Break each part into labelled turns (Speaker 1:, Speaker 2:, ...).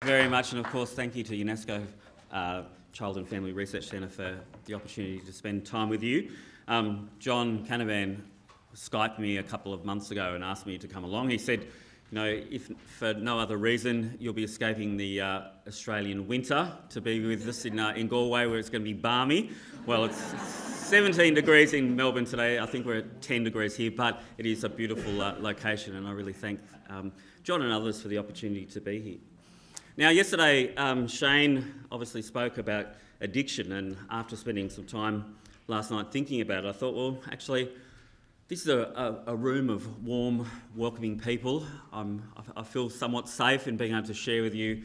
Speaker 1: very much, and of course thank you to UNESCO Child and Family Research Centre for the opportunity to spend time with you. John Canavan Skyped me a couple of months ago and asked me to come along. He said, if for no other reason, you'll be escaping the Australian winter to be with us in Galway, where it's going to be balmy. Well, it's 17 degrees in Melbourne today. I think we're at 10 degrees here, but it is a beautiful location, and I really thank John and others for the opportunity to be here. Now, yesterday, Shane obviously spoke about addiction, and after spending some time last night thinking about it, I thought, well, actually, this is a room of warm, welcoming people. I feel somewhat safe in being able to share with you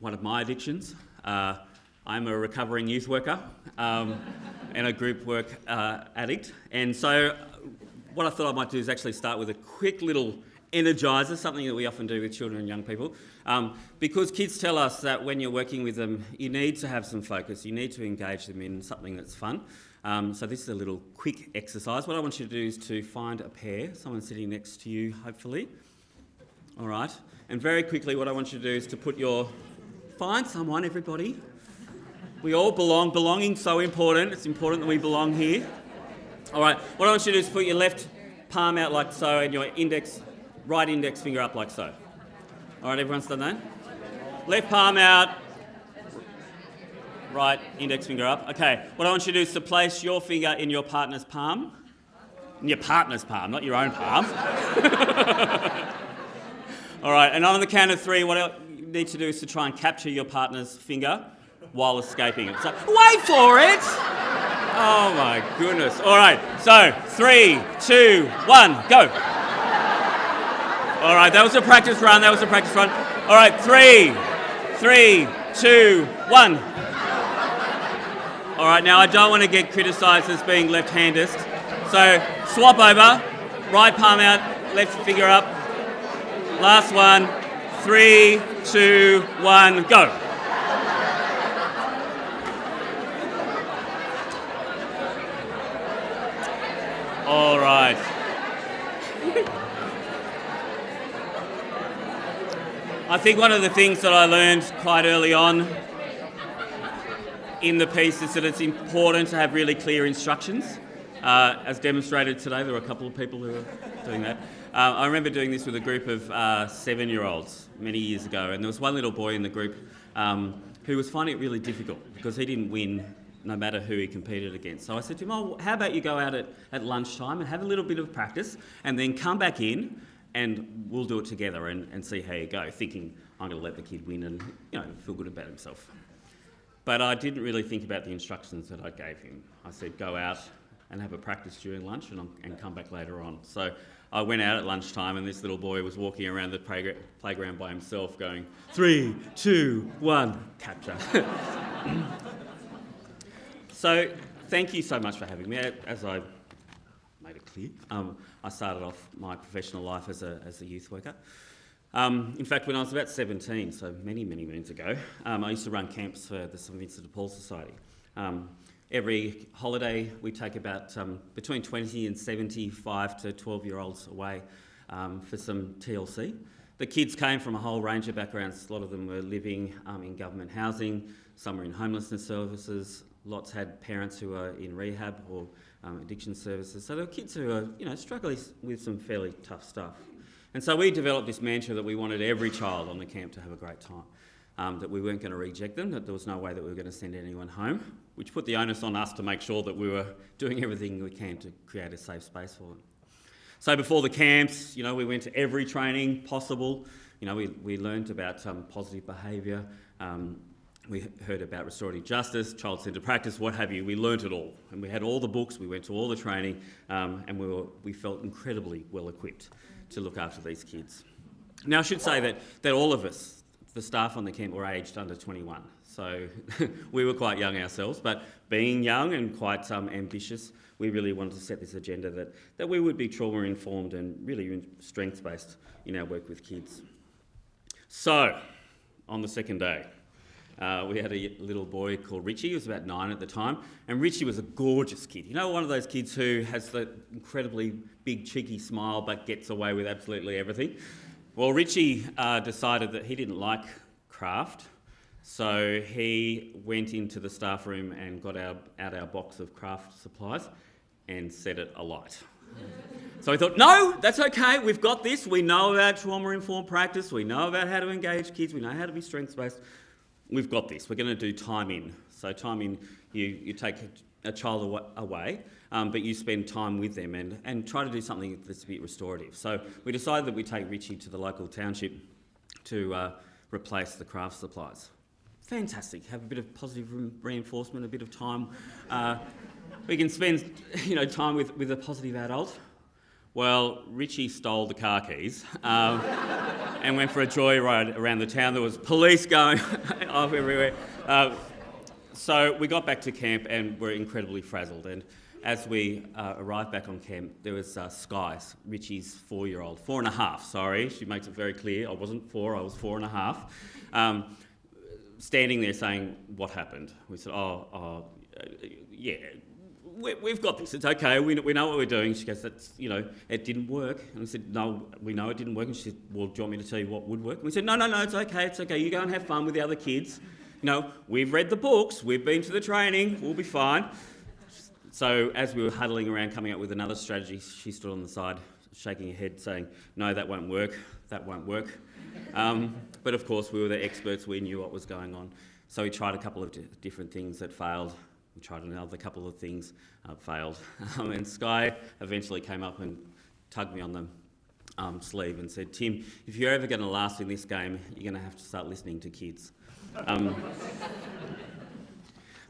Speaker 1: one of my addictions. I'm a recovering youth worker and a group work addict. And so what I thought I might do is actually start with a quick little energiser, something that we often do with children and young people. Because kids tell us that when you're working with them, you need to have some focus. You need to engage them in something that's fun. So this is a little quick exercise. What I want you to do is to find a pair, someone sitting next to you, hopefully. All right. And very quickly, what I want you to do is to find someone, everybody. We all belong. Belonging's so important. It's important that we belong here. All right. What I want you to do is put your left palm out like so and your right index finger up like so. All right, everyone's done that? Left palm out. Right index finger up. Okay, what I want you to do is to place your finger in your partner's palm. In your partner's palm, not your own palm. All right, and on the count of three, what you need to do is to try and capture your partner's finger while escaping it. So, wait for it! Oh my goodness. All right, so 3, 2, 1, go. All right, that was a practice run. All right, 3, 2, 1. All right, now I don't want to get criticised as being left-handed. So swap over, right palm out, left finger up. Last one, 3, 2, 1, go. All right. I think one of the things that I learned quite early on in the piece is that it's important to have really clear instructions. As demonstrated today, there were a couple of people who were doing that. I remember doing this with a group of 7-year-olds many years ago, and there was one little boy in the group who was finding it really difficult because he didn't win no matter who he competed against. So I said to him, how about you go out at lunchtime and have a little bit of practice and then come back in and we'll do it together and see how you go, thinking I'm going to let the kid win and feel good about himself. But I didn't really think about the instructions that I gave him. I said, go out and have a practice during lunch and come back later on. So I went out at lunchtime and this little boy was walking around the playground by himself going, 3, 2, 1, capture. So thank you so much for having me. As I made it clear, I started off my professional life as a youth worker. In fact, when I was about 17, so many, many moons ago, I used to run camps for the St Vincent de Paul Society. Every holiday, we take about between 20 and 75 to 12-year-olds away for some TLC. The kids came from a whole range of backgrounds. A lot of them were living in government housing, some were in homelessness services, lots had parents who were in rehab or addiction services. So there were kids who were, struggling with some fairly tough stuff. And so we developed this mantra that we wanted every child on the camp to have a great time, that we weren't going to reject them, that there was no way that we were going to send anyone home, which put the onus on us to make sure that we were doing everything we can to create a safe space for them. So before the camps, we went to every training possible. We learned about positive behaviour. We heard about restorative justice, child-centred practice, what have you. We learnt it all. And we had all the books, we went to all the training, and we felt incredibly well equipped to look after these kids. Now, I should say that all of us, the staff on the camp, were aged under 21. So we were quite young ourselves, but being young and quite ambitious, we really wanted to set this agenda that we would be trauma-informed and really strengths-based in our work with kids. So, on the second day, we had a little boy called Richie. He was about 9 at the time, and Richie was a gorgeous kid. One of those kids who has that incredibly big, cheeky smile but gets away with absolutely everything. Well, Richie decided that he didn't like craft. So he went into the staff room and got out our box of craft supplies and set it alight. So he thought, no, that's okay, we've got this. We know about trauma-informed practice, we know about how to engage kids, we know how to be strengths-based. We've got this. We're going to do time in. So time in, you take a child away, but you spend time with them and try to do something that's a bit restorative. So we decided that we'd take Richie to the local township to replace the craft supplies. Fantastic. Have a bit of positive reinforcement, a bit of time. We can spend, time with a positive adult. Well, Richie stole the car keys and went for a joyride around the town. There was police going off everywhere. So we got back to camp and were incredibly frazzled. And as we arrived back on camp, there was Sky, Richie's 4-year-old, 4.5, sorry. She makes it very clear. I wasn't 4, I was 4.5. Standing there saying, what happened? We said, yeah, we've got this, it's okay, we know what we're doing. She goes, it didn't work. And we said, no, we know it didn't work. And she said, well, do you want me to tell you what would work? And we said, no, it's okay, you go and have fun with the other kids. We've read the books, we've been to the training, we'll be fine. So as we were huddling around coming up with another strategy, she stood on the side, shaking her head, saying, no, that won't work. But of course, we were the experts, we knew what was going on. So we tried a couple of different things that failed. We tried another couple of things, failed. And Sky eventually came up and tugged me on the sleeve and said, Tim, if you're ever going to last in this game, you're going to have to start listening to kids.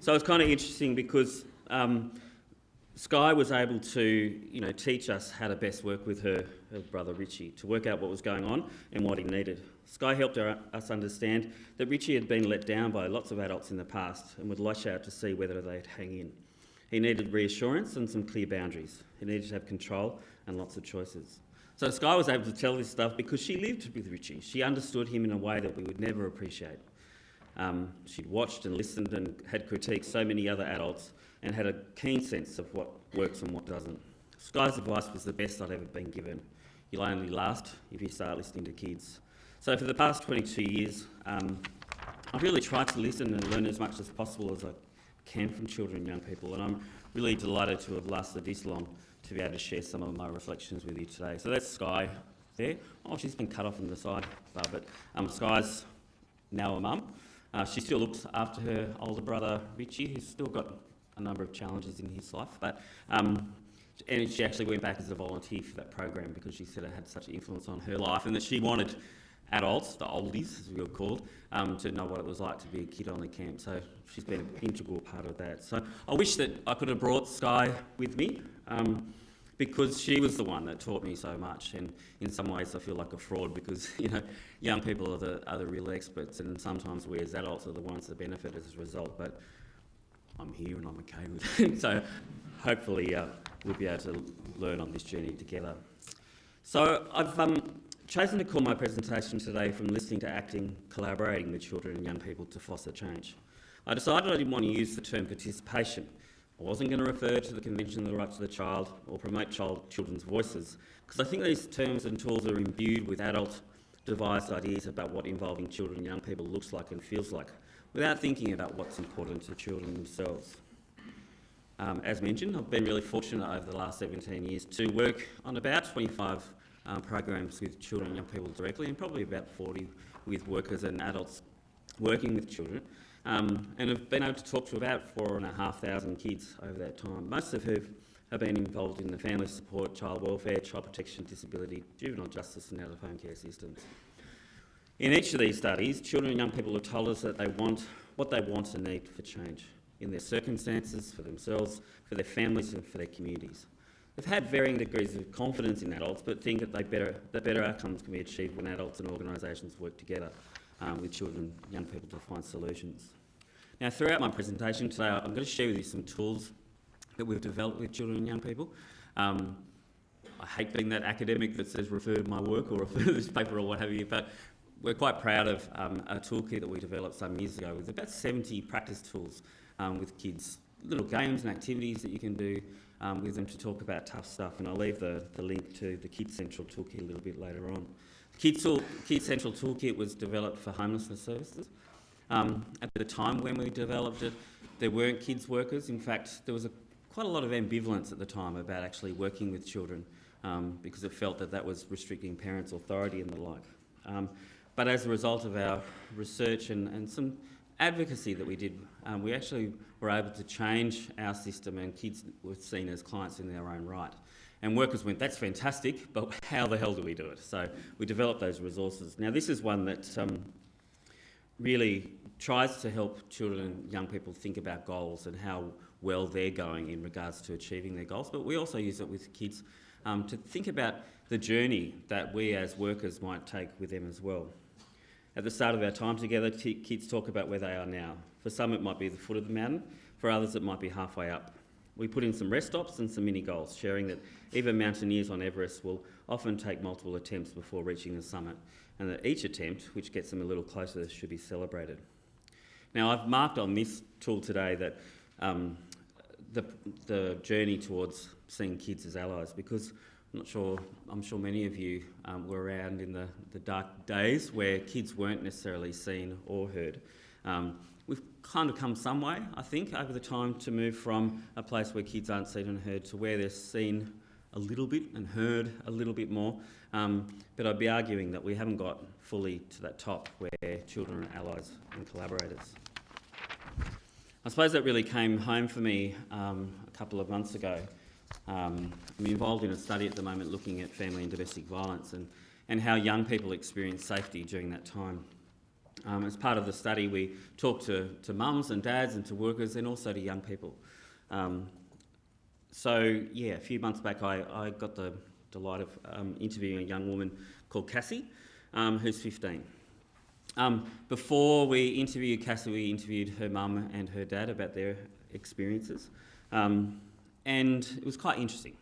Speaker 1: So it's kind of interesting because Sky was able to, teach us how to best work with her brother Richie, to work out what was going on and what he needed. Sky helped us understand that Richie had been let down by lots of adults in the past and would lash out to see whether they'd hang in. He needed reassurance and some clear boundaries. He needed to have control and lots of choices. So Sky was able to tell this stuff because she lived with Richie. She understood him in a way that we would never appreciate. She'd watched and listened and had critiqued so many other adults and had a keen sense of what works and what doesn't. Sky's advice was the best I'd ever been given. You'll only last if you start listening to kids. So for the past 22 years, I've really tried to listen and learn as much as possible as I can from children and young people, and I'm really delighted to have lasted this long to be able to share some of my reflections with you today. So that's Sky there. Oh, she's been cut off on the side, but Sky's now a mum. She still looks after her older brother Richie, who's still got a number of challenges in his life, and she actually went back as a volunteer for that program because she said it had such an influence on her life and that she wanted adults, the oldies as we were called, to know what it was like to be a kid on the camp. So she's been an integral part of that. So I wish that I could have brought Sky with me because she was the one that taught me so much, and in some ways I feel like a fraud because young people are the real experts, and sometimes we as adults are the ones that benefit as a result, but I'm here and I'm okay with it. So hopefully we'll be able to learn on this journey together. So I've chosen to call my presentation today From Listening to Acting, Collaborating with Children and Young People to Foster Change. I decided I didn't want to use the term participation. I wasn't going to refer to the Convention of the Rights of the Child or promote children's voices, because I think these terms and tools are imbued with adult devised ideas about what involving children and young people looks like and feels like, without thinking about what's important to children themselves. As mentioned, I've been really fortunate over the last 17 years to work on about 25 programs with children and young people directly, and probably about 40 with workers and adults working with children, and I've been able to talk to about 4,500 kids over that time, most of whom have been involved in the family support, child welfare, child protection, disability, juvenile justice and out-of-home care systems. In each of these studies, children and young people have told us that they want what they want and need for change in their circumstances, for themselves, for their families and for their communities. They've had varying degrees of confidence in adults, but think that better outcomes can be achieved when adults and organisations work together with children and young people to find solutions. Now, throughout my presentation today, I'm going to share with you some tools that we've developed with children and young people. I hate being that academic that says refer to my work or refer to this paper or what have you, but we're quite proud of a toolkit that we developed some years ago with about 70 practice tools with kids, little games and activities that you can do with them to talk about tough stuff, and I'll leave the link to the Kids Central toolkit a little bit later on. The Kids Central Toolkit was developed for homelessness services. At the time when we developed it, there weren't kids workers. In fact, there was quite a lot of ambivalence at the time about actually working with children because it felt that was restricting parents' authority and the like. But as a result of our research and some advocacy that we did, we actually were able to change our system, and kids were seen as clients in their own right. And workers went, that's fantastic, but how the hell do we do it? So we developed those resources. Now this is one that really tries to help children and young people think about goals and how well they're going in regards to achieving their goals. But we also use it with kids to think about the journey that we as workers might take with them as well. At the start of our time together, kids talk about where they are now. For some it might be the foot of the mountain, for others it might be halfway up. We put in some rest stops and some mini goals, sharing that even mountaineers on Everest will often take multiple attempts before reaching the summit, and that each attempt, which gets them a little closer, should be celebrated. Now I've marked on this tool today that the journey towards seeing kids as allies, because I'm sure many of you were around in the dark days where kids weren't necessarily seen or heard. We've kind of come some way, I think, over the time to move from a place where kids aren't seen and heard to where they're seen a little bit and heard a little bit more. But I'd be arguing that we haven't got fully to that top where children are allies and collaborators. I suppose that really came home for me a couple of months ago. I'm involved in a study at the moment looking at family and domestic violence and how young people experience safety during that time. As part of the study, we talked to mums and dads and to workers and also to young people. A few months back I got the delight of interviewing a young woman called Cassie, who's 15. Before we interviewed Cassie, we interviewed her mum and her dad about their experiences. And it was quite interesting.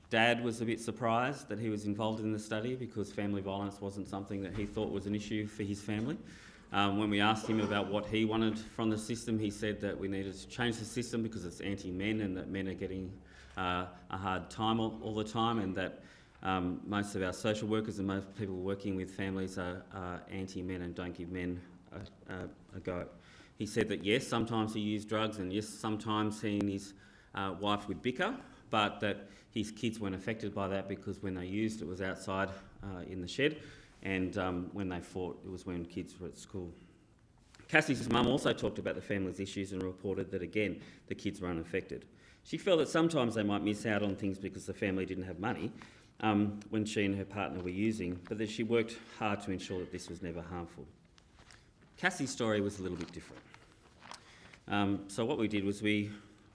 Speaker 1: Dad was a bit surprised that he was involved in the study because family violence wasn't something that he thought was an issue for his family. When we asked him about what he wanted from the system, he said that we needed to change the system because it's anti-men and that men are getting a hard time all the time, and that most of our social workers and most people working with families are anti-men and don't give men a go. He said that yes, sometimes he used drugs, and yes, sometimes he and his wife would bicker, but that his kids weren't affected by that because when they used, it was outside in the shed, and when they fought, it was when kids were at school. Cassie's mum also talked about the family's issues and reported that, again, the kids were unaffected. She felt that sometimes they might miss out on things because the family didn't have money when she and her partner were using, but that she worked hard to ensure that this was never harmful. Cassie's story was a little bit different. So what we did was we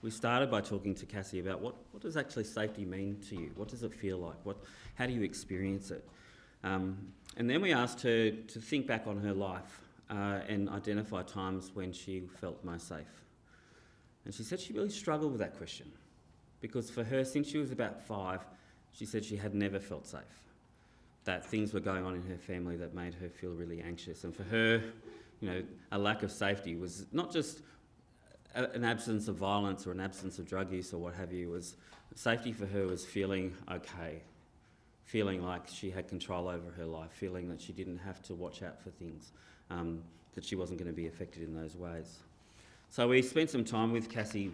Speaker 1: started by talking to Cassie about what does actually safety mean to you? What does it feel like? How do you experience it? And then we asked her to think back on her life and identify times when she felt most safe. And she said she really struggled with that question because for her, since she was about 5, she said she had never felt safe, that things were going on in her family that made her feel really anxious. And for her, a lack of safety was not just an absence of violence or an absence of drug use or what have you. Safety for her was feeling okay, feeling like she had control over her life, feeling that she didn't have to watch out for things, that she wasn't going to be affected in those ways. So we spent some time with Cassie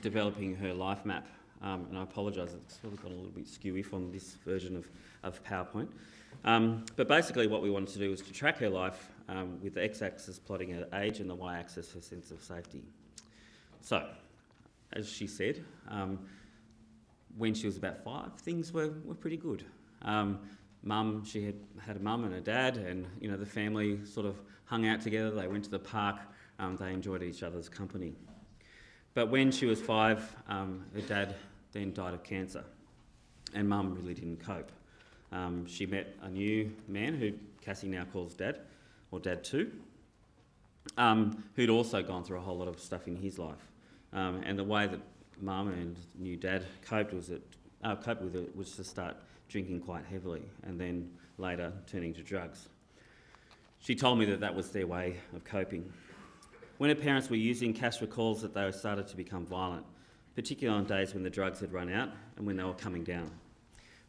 Speaker 1: developing her life map, and I apologise, it's sort of got a little bit skewy from this version of PowerPoint. But basically what we wanted to do was to track her life with the x-axis plotting her age and the y-axis her sense of safety. So, as she said, when she was about 5, things were pretty good. She had a mum and a dad, and the family sort of hung out together. They went to the park. They enjoyed each other's company. But when she was 5, her dad then died of cancer, and mum really didn't cope. She met a new man who Cassie now calls Dad, or Dad 2, who'd also gone through a whole lot of stuff in his life. And the way that Mum and new Dad coped with it was to start drinking quite heavily and then later turning to drugs. She told me that was their way of coping. When her parents were using, Cass recalls that they started to become violent, particularly on days when the drugs had run out and when they were coming down.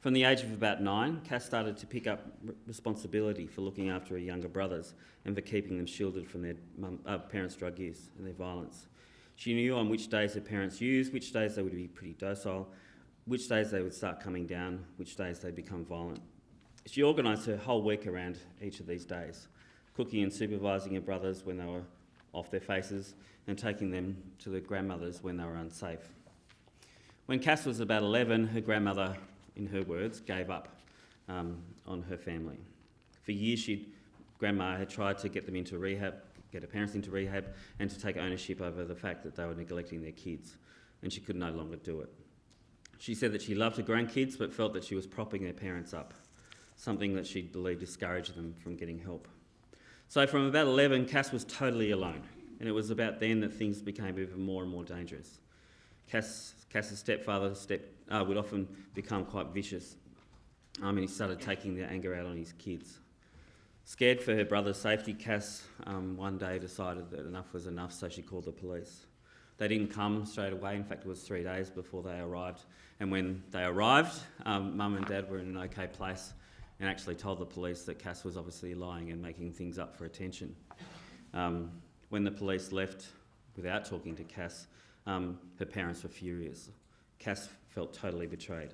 Speaker 1: From the age of about 9, Cass started to pick up responsibility for looking after her younger brothers and for keeping them shielded from their parents' drug use and their violence. She knew on which days her parents used, which days they would be pretty docile, which days they would start coming down, which days they'd become violent. She organised her whole week around each of these days, cooking and supervising her brothers when they were off their faces and taking them to their grandmothers when they were unsafe. When Cass was about 11, her grandmother, in her words, gave up on her family. For years, Grandma had tried to get them into rehab, get her parents into rehab, and to take ownership over the fact that they were neglecting their kids, and she could no longer do it. She said that she loved her grandkids, but felt that she was propping their parents up, something that she believed discouraged them from getting help. So from about 11, Cass was totally alone, and it was about then that things became even more and more dangerous. Cass's stepfather would often become quite vicious, and he started taking their anger out on his kids. Scared for her brother's safety, Cass one day decided that enough was enough, so she called the police. They didn't come straight away. In fact, it was 3 days before they arrived. And when they arrived, Mum and Dad were in an okay place and actually told the police that Cass was obviously lying and making things up for attention. When the police left without talking to Cass, her parents were furious. Cass felt totally betrayed.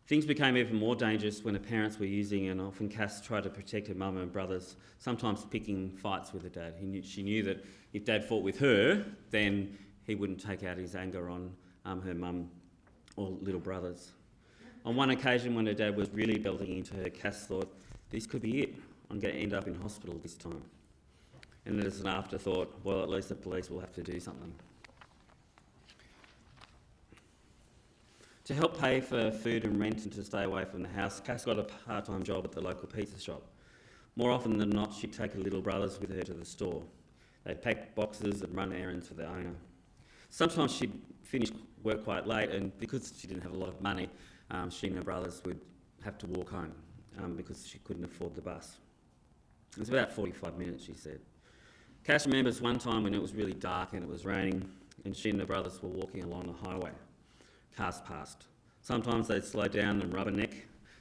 Speaker 1: Things became even more dangerous when her parents were using, and often Cass tried to protect her mum and brothers, sometimes picking fights with her dad. She knew that if Dad fought with her, then he wouldn't take out his anger on her mum or little brothers. On one occasion when her dad was really belting into her, Cass thought, this could be it. I'm going to end up in hospital this time. And as an afterthought, well, at least the police will have to do something. To help pay for food and rent and to stay away from the house, Cass got a part-time job at the local pizza shop. More often than not, she'd take her little brothers with her to the store. They'd pack boxes and run errands for the owner. Sometimes she'd finish work quite late, and because she didn't have a lot of money, she and her brothers would have to walk home because she couldn't afford the bus. It was about 45 minutes, she said. Cass remembers one time when it was really dark and it was raining, and she and her brothers were walking along the highway. Cars passed. Sometimes they'd slow down and rubberneck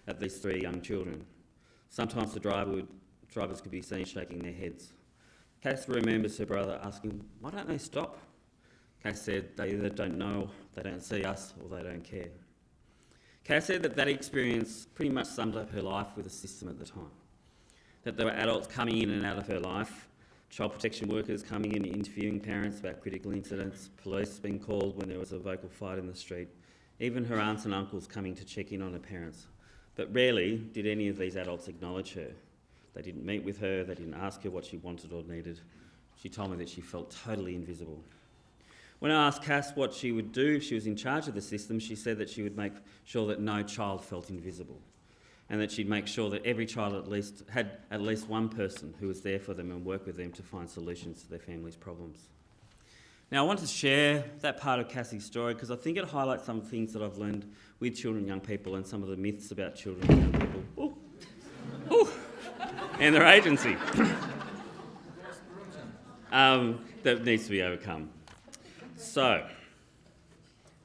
Speaker 1: at these 3 young children. Sometimes the drivers could be seen shaking their heads. Cass remembers her brother asking, why don't they stop? Cass said they either don't know, they don't see us, or they don't care. Cass said that experience pretty much summed up her life with the system at the time. That there were adults coming in and out of her life, child protection workers coming in and interviewing parents about critical incidents, police being called when there was a vocal fight in the street, even her aunts and uncles coming to check in on her parents. But rarely did any of these adults acknowledge her. They didn't meet with her, they didn't ask her what she wanted or needed. She told me that she felt totally invisible. When I asked Cass what she would do if she was in charge of the system, she said that she would make sure that no child felt invisible, and that she'd make sure that every child had at least one person who was there for them and work with them to find solutions to their family's problems. Now, I want to share that part of Cassie's story because I think it highlights some things that I've learned with children and young people and some of the myths about children and young people and their agency that needs to be overcome. So,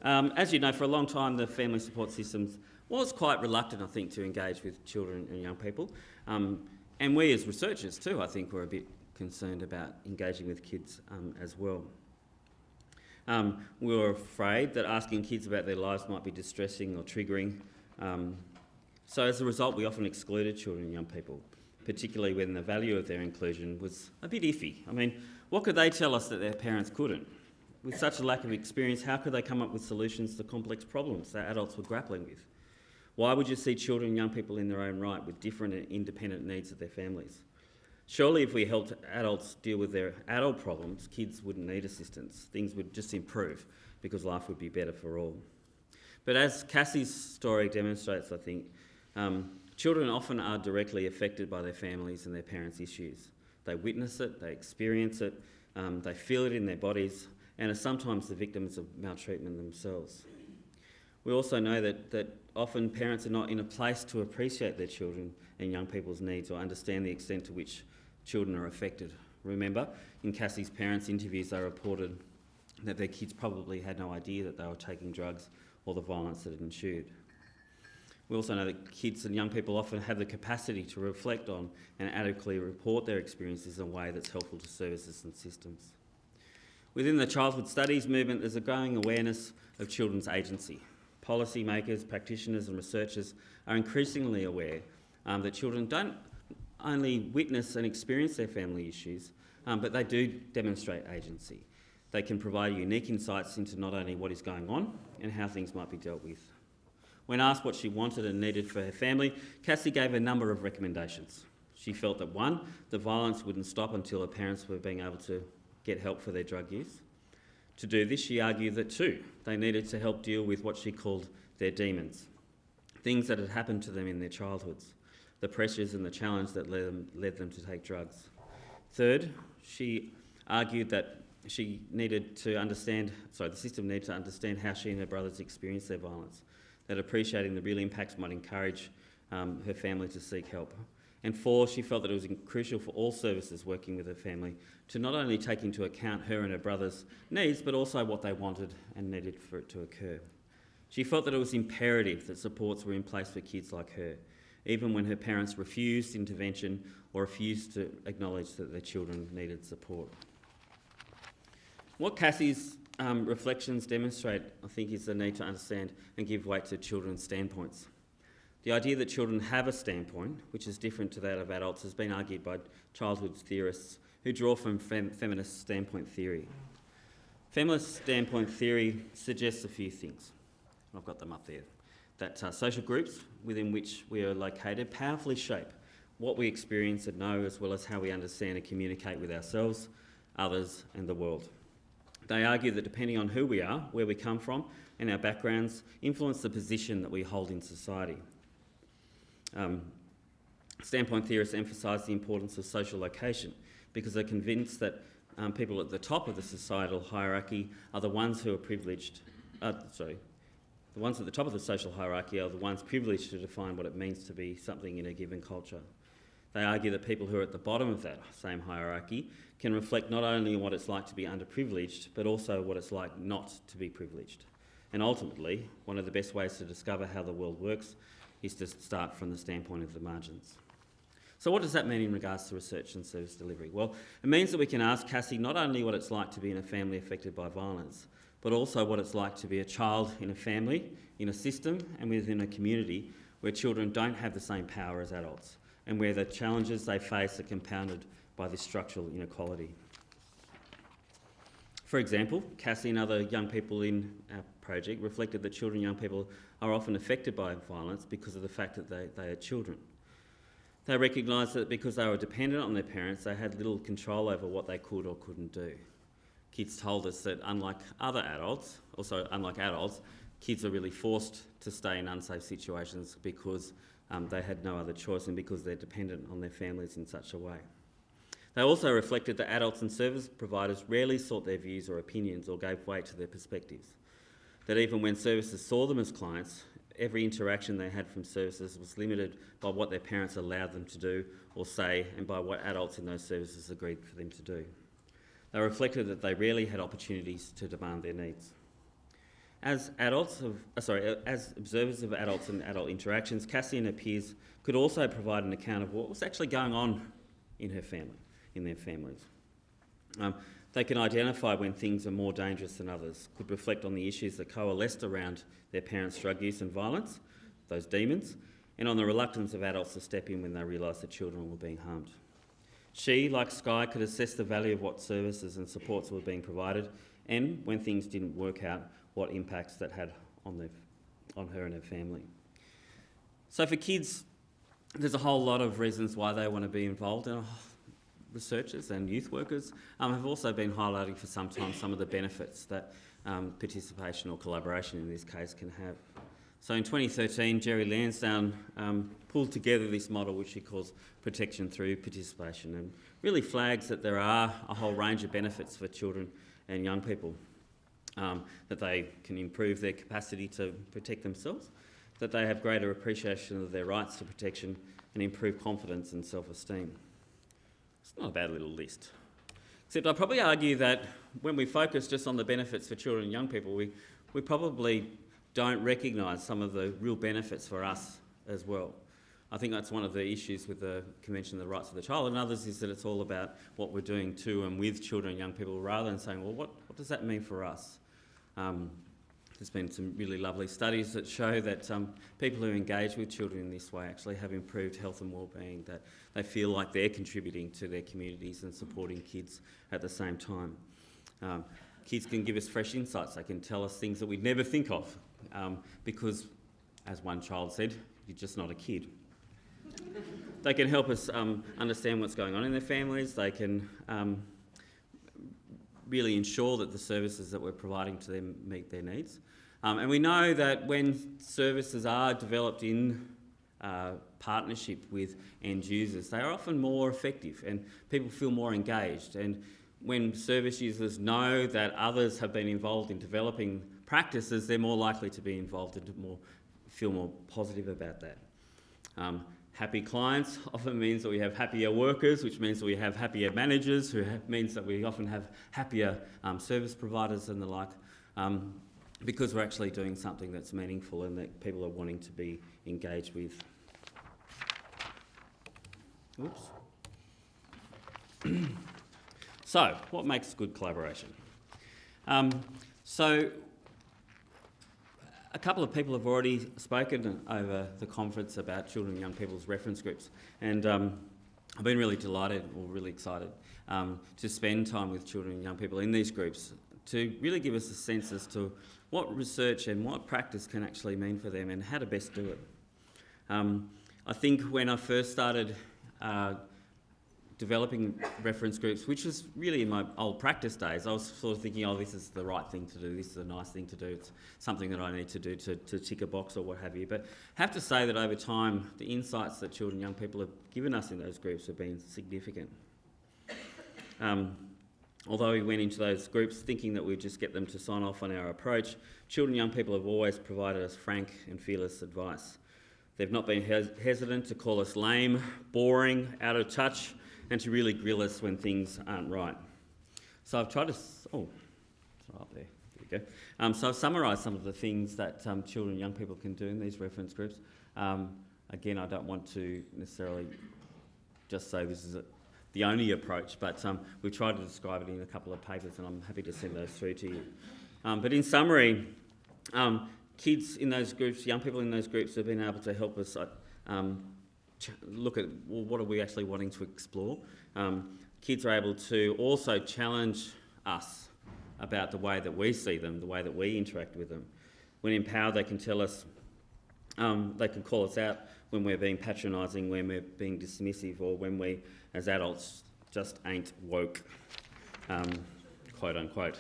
Speaker 1: as you know, for a long time the family support systems was quite reluctant, I think, to engage with children and young people. And we as researchers too, I think, were a bit concerned about engaging with kids as well. We were afraid that asking kids about their lives might be distressing or triggering. So as a result, we often excluded children and young people, particularly when the value of their inclusion was a bit iffy. I mean, what could they tell us that their parents couldn't? With such a lack of experience, how could they come up with solutions to complex problems that adults were grappling with? Why would you see children and young people in their own right with different and independent needs of their families? Surely if we helped adults deal with their adult problems, kids wouldn't need assistance. Things would just improve because life would be better for all. But as Cassie's story demonstrates, I think, children often are directly affected by their families and their parents' issues. They witness it, they experience it, they feel it in their bodies, and are sometimes the victims of maltreatment themselves. We also know that often parents are not in a place to appreciate their children and young people's needs or understand the extent to which children are affected. Remember, in Cassie's parents' interviews, they reported that their kids probably had no idea that they were taking drugs or the violence that had ensued. We also know that kids and young people often have the capacity to reflect on and adequately report their experiences in a way that's helpful to services and systems. Within the childhood studies movement, there's a growing awareness of children's agency. Policymakers, practitioners and researchers are increasingly aware that children don't only witness and experience their family issues, but they do demonstrate agency. They can provide unique insights into not only what is going on and how things might be dealt with. When asked what she wanted and needed for her family, Cassie gave a number of recommendations. She felt that 1, the violence wouldn't stop until her parents were being able to get help for their drug use. To do this, she argued that 2, they needed to help deal with what she called their demons, things that had happened to them in their childhoods, the pressures and the challenge that led them to take drugs. 3rd, she argued that the system needed to understand how she and her brothers experienced their violence, that appreciating the real impacts might encourage her family to seek help. And 4, she felt that it was crucial for all services working with her family to not only take into account her and her brother's needs, but also what they wanted and needed for it to occur. She felt that it was imperative that supports were in place for kids like her, even when her parents refused intervention or refused to acknowledge that their children needed support. What Cassie's reflections demonstrate, I think, is the need to understand and give weight to children's standpoints. The idea that children have a standpoint, which is different to that of adults, has been argued by childhood theorists who draw from feminist standpoint theory. Feminist standpoint theory suggests a few things. I've got them up there. That social groups within which we are located powerfully shape what we experience and know, as well as how we understand and communicate with ourselves, others, and the world. They argue that depending on who we are, where we come from, and our backgrounds, influence the position that we hold in society. Standpoint theorists emphasise the importance of social location because they're convinced that people at the top of the societal hierarchy are the ones who are privileged. The ones at the top of the social hierarchy are the ones privileged to define what it means to be something in a given culture. They argue that people who are at the bottom of that same hierarchy can reflect not only on what it's like to be underprivileged, but also what it's like not to be privileged. And ultimately, one of the best ways to discover how the world works is to start from the standpoint of the margins. So what does that mean in regards to research and service delivery? Well, it means that we can ask Cassie not only what it's like to be in a family affected by violence, but also what it's like to be a child in a family, in a system and within a community where children don't have the same power as adults and where the challenges they face are compounded by this structural inequality. For example, Cassie and other young people in our project reflected that children and young people are often affected by violence because of the fact that they are children. They recognised that because they were dependent on their parents, they had little control over what they could or couldn't do. Kids told us that unlike adults, kids are really forced to stay in unsafe situations because they had no other choice and because they're dependent on their families in such a way. They also reflected that adults and service providers rarely sought their views or opinions or gave weight to their perspectives. That even when services saw them as clients, every interaction they had from services was limited by what their parents allowed them to do or say and by what adults in those services agreed for them to do. They reflected that they rarely had opportunities to demand their needs. As observers of adults and adult interactions, Cassie and her peers could also provide an account of what was actually going on in their families. They can identify when things are more dangerous than others, could reflect on the issues that coalesced around their parents' drug use and violence, those demons, and on the reluctance of adults to step in when they realised that children were being harmed. She, like Skye, could assess the value of what services and supports were being provided and, when things didn't work out, what impacts that had on her and her family. So for kids, there's a whole lot of reasons why they want to be involved, and researchers and youth workers have also been highlighting for some time some of the benefits that participation or collaboration in this case can have. So in 2013, Jerry Lansdowne pulled together this model which he calls protection through participation and really flags that there are a whole range of benefits for children and young people, that they can improve their capacity to protect themselves, that they have greater appreciation of their rights to protection and improve confidence and self-esteem. It's not a bad little list. Except I'd probably argue that when we focus just on the benefits for children and young people, we probably don't recognise some of the real benefits for us as well. I think that's one of the issues with the Convention of the Rights of the Child, and others is that it's all about what we're doing to and with children and young people, rather than saying, well, what does that mean for us? There's been some really lovely studies that show that people who engage with children in this way actually have improved health and wellbeing, that they feel like they're contributing to their communities and supporting kids at the same time. Kids can give us fresh insights. They can tell us things that we'd never think of because, as one child said, you're just not a kid. They can help us understand what's going on in their families. They can really ensure that the services that we're providing to them meet their needs. And we know that when services are developed in partnership with end users, they are often more effective and people feel more engaged. And when service users know that others have been involved in developing practices, they're more likely to be involved and to feel more positive about that. Happy clients often means that we have happier workers, which means that we have happier managers, means that we often have happier service providers and the like, because we're actually doing something that's meaningful and that people are wanting to be engaged with. Oops. So, what makes good collaboration? A couple of people have already spoken over the conference about children and young people's reference groups, and I've been really delighted or really excited to spend time with children and young people in these groups to really give us a sense as to what research and what practice can actually mean for them and how to best do it. I think when I first started developing reference groups, which was really in my old practice days, I was sort of thinking, oh, this is the right thing to do, this is a nice thing to do, it's something that I need to do to tick a box or what have you. But I have to say that over time, the insights that children and young people have given us in those groups have been significant. Although we went into those groups thinking that we'd just get them to sign off on our approach, children and young people have always provided us frank and fearless advice. They've not been hesitant to call us lame, boring, out of touch, and to really grill us when things aren't right. So I've tried to... it's up there. There we go. So I've summarised some of the things that children and young people can do in these reference groups. Again, I don't want to necessarily just say this is the only approach, but we've tried to describe it in a couple of papers, and I'm happy to send those through to you. But in summary, kids in those groups, young people in those groups have been able to help us look at, well, what are we actually wanting to explore. Kids are able to also challenge us about the way that we see them, the way that we interact with them. When empowered, they can tell us, they can call us out when we're being patronising, when we're being dismissive, or when we, as adults, just ain't woke, quote unquote.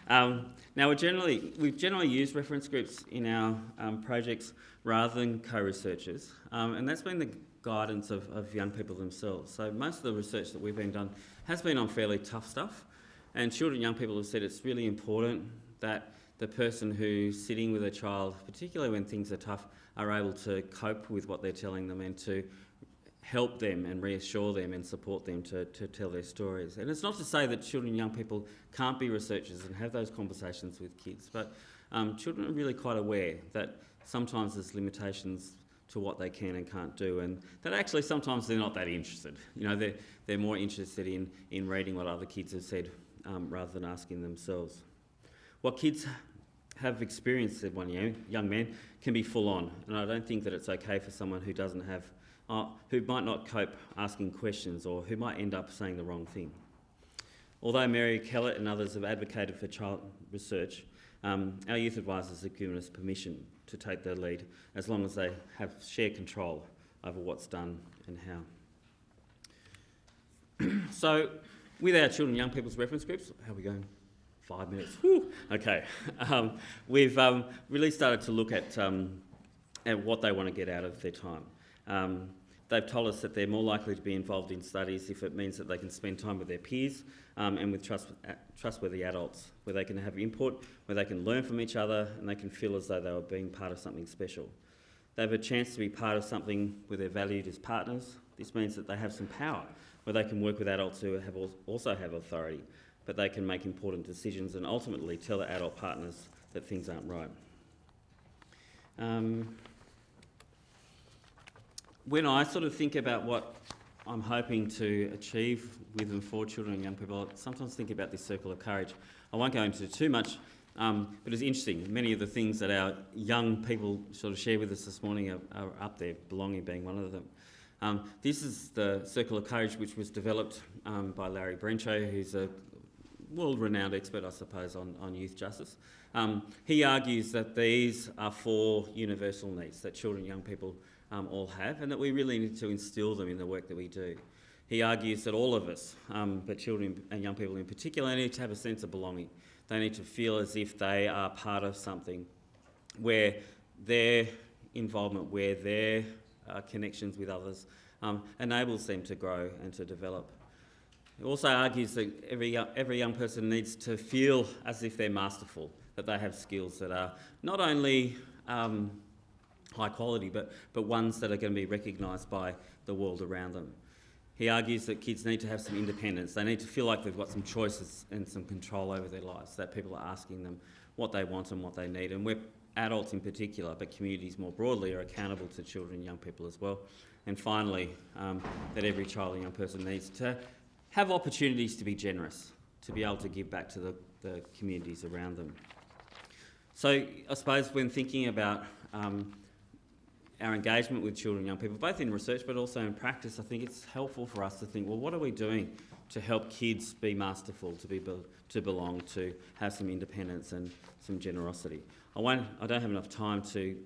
Speaker 1: Now, we've generally used reference groups in our projects rather than co-researchers, and that's been the guidance of young people themselves. So most of the research that we've been done has been on fairly tough stuff, and children and young people have said it's really important that the person who's sitting with a child, particularly when things are tough, are able to cope with what they're telling them and to help them and reassure them and support them to tell their stories. And it's not to say that children and young people can't be researchers and have those conversations with kids, but children are really quite aware that sometimes there's limitations to what they can and can't do, and that actually sometimes they're not that interested. You know, they're more interested in reading what other kids have said rather than asking themselves. What kids have experienced, said one young man, can be full on, and I don't think that it's okay for someone who doesn't have who might not cope asking questions or who might end up saying the wrong thing. Although Mary Kellett and others have advocated for child research, our youth advisors have given us permission to take the lead as long as they have shared control over what's done and how. So, with our children and young people's reference groups, how are we going? 5 minutes. Whew. Okay. We've really started to look at what they want to get out of their time. They've told us that they're more likely to be involved in studies if it means that they can spend time with their peers and with trustworthy adults, where they can have input, where they can learn from each other, and they can feel as though they were being part of something special. They have a chance to be part of something where they're valued as partners. This means that they have some power, where they can work with adults who also have authority, but they can make important decisions and ultimately tell their adult partners that things aren't right. when I sort of think about what I'm hoping to achieve with and for children and young people, I sometimes think about this circle of courage. I won't go into too much, but it's interesting. Many of the things that our young people sort of share with us this morning are up there, belonging being one of them. This is the Circle of Courage, which was developed by Larry Brencho, who's a world-renowned expert, I suppose, on youth justice. He argues that these are 4 universal needs that children and young people all have, and that we really need to instil them in the work that we do. He argues that all of us, but children and young people in particular, need to have a sense of belonging. They need to feel as if they are part of something where their involvement, where their connections with others enables them to grow and to develop. He also argues that every young person needs to feel as if they're masterful, that they have skills that are not only high quality, but ones that are going to be recognised by the world around them. He argues that kids need to have some independence. They need to feel like they've got some choices and some control over their lives, that people are asking them what they want and what they need. And we're adults in particular, but communities more broadly, are accountable to children and young people as well. And finally, that every child and young person needs to have opportunities to be generous, to be able to give back to the communities around them. So I suppose when thinking about our engagement with children and young people, both in research but also in practice, I think it's helpful for us to think, well, what are we doing to help kids be masterful, to belong, to have some independence and some generosity? I don't have enough time to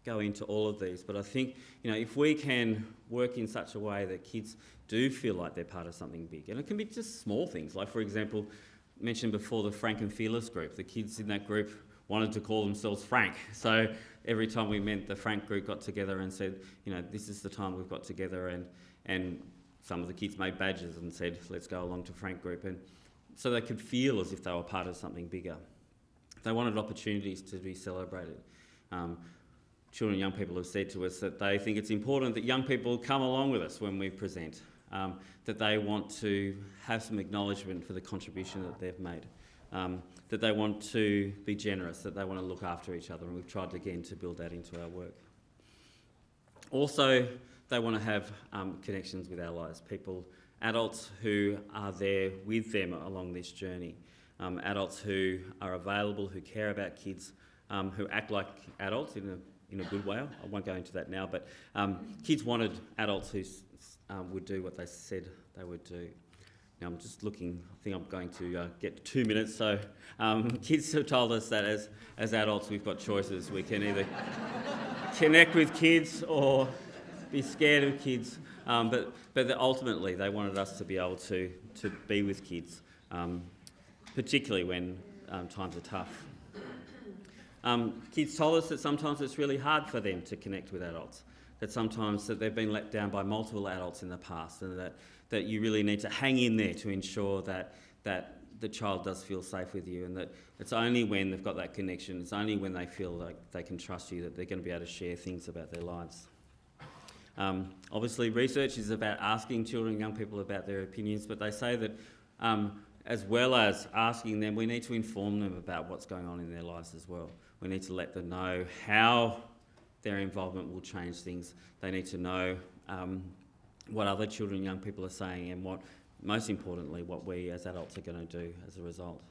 Speaker 1: go into all of these, but I think, if we can work in such a way that kids do feel like they're part of something big, and it can be just small things, like, for example, mentioned before, the Frank and Fearless group. The kids in that group wanted to call themselves Frank. So every time we met, the Frank group got together and said, this is the time we've got together, and some of the kids made badges and said, let's go along to Frank group. And so they could feel as if they were part of something bigger. They wanted opportunities to be celebrated. Children and young people have said to us that they think it's important that young people come along with us when we present, that they want to have some acknowledgement for the contribution that they've made, that they want to be generous, that they want to look after each other, and we've tried again to build that into our work. Also, they want to have connections with allies, adults who are there with them along this journey, adults who are available, who care about kids, who act like adults in a good way. I won't go into that now, but kids wanted adults who would do what they said they would do. Now I'm just looking, I think I'm going to get 2 minutes, so kids have told us that as adults we've got choices. We can either connect with kids or be scared of kids, but ultimately they wanted us to be able to be with kids, particularly when times are tough. Kids told us that sometimes it's really hard for them to connect with adults, that sometimes that they've been let down by multiple adults in the past, and that you really need to hang in there to ensure that the child does feel safe with you, and that it's only when they've got that connection, it's only when they feel like they can trust you that they're going to be able to share things about their lives. Obviously, research is about asking children and young people about their opinions, but they say that as well as asking them, we need to inform them about what's going on in their lives as well. We need to let them know how their involvement will change things. They need to know what other children and young people are saying, and most importantly, what we as adults are going to do as a result.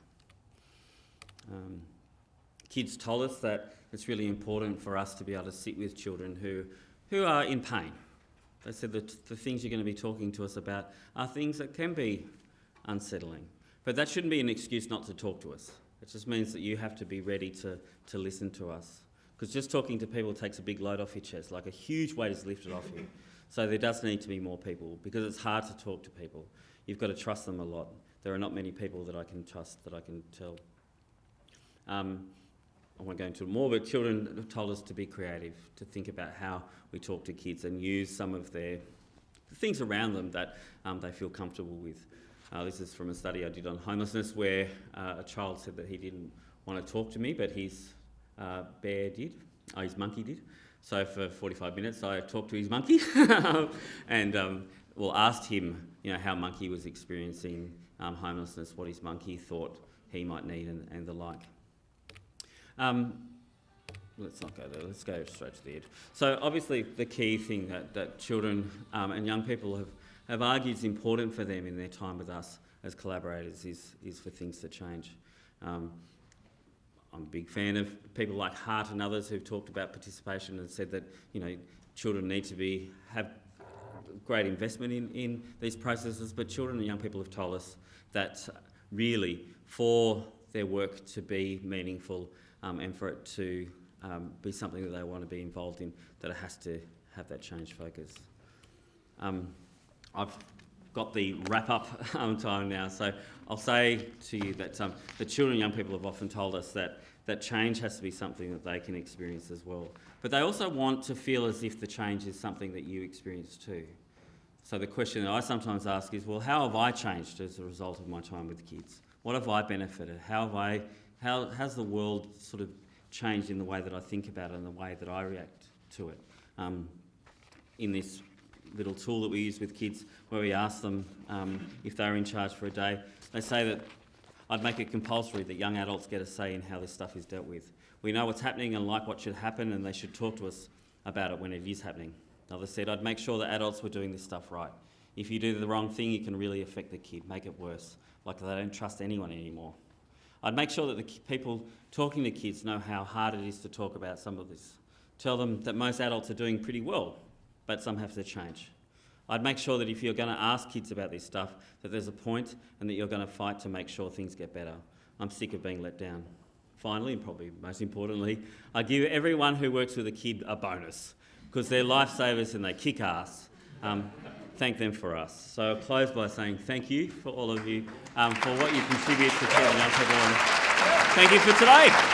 Speaker 1: Kids told us that it's really important for us to be able to sit with children who are in pain. They said that the things you're going to be talking to us about are things that can be unsettling, but that shouldn't be an excuse not to talk to us. It just means that you have to be ready to listen to us, because just talking to people takes a big load off your chest, like a huge weight is lifted off you. So there does need to be more people, because it's hard to talk to people. You've got to trust them a lot. There are not many people that I can trust, that I can tell. I won't go into it more, but children have told us to be creative, to think about how we talk to kids and use some of the things around them that they feel comfortable with. This is from a study I did on homelessness, where a child said that he didn't want to talk to me, but his his monkey did. So for 45 minutes I talked to his monkey and asked him how monkey was experiencing homelessness, what his monkey thought he might need, and the like. let's not go there, let's go straight to the edge. So obviously the key thing that children and young people have argued is important for them in their time with us as collaborators is for things to change. I'm a big fan of people like Hart and others who've talked about participation and said that, children need to have great investment in these processes, but children and young people have told us that really for their work to be meaningful and for it to be something that they want to be involved in, that it has to have that change focus. I've got the wrap-up time now, so I'll say to you that the children and young people have often told us that change has to be something that they can experience as well. But they also want to feel as if the change is something that you experience too. So the question that I sometimes ask is, well, how have I changed as a result of my time with kids? What have I benefited? How's the world sort of changed in the way that I think about it and the way that I react to it? In this little tool that we use with kids where we ask them if they're in charge for a day, they say that I'd make it compulsory that young adults get a say in how this stuff is dealt with. We know what's happening and like what should happen, and they should talk to us about it when it is happening. Others said I'd make sure that adults were doing this stuff right. If you do the wrong thing, you can really affect the kid, make it worse, like they don't trust anyone anymore. I'd make sure that the people talking to kids know how hard it is to talk about some of this. Tell them that most adults are doing pretty well, but some have to change. I'd make sure that if you're going to ask kids about this stuff, that there's a point and that you're going to fight to make sure things get better. I'm sick of being let down. Finally, and probably most importantly, I give everyone who works with a kid a bonus because they're lifesavers and they kick ass. Thank them for us. So I'll close by saying thank you for all of you for what you contribute to children and young people. And thank you for today.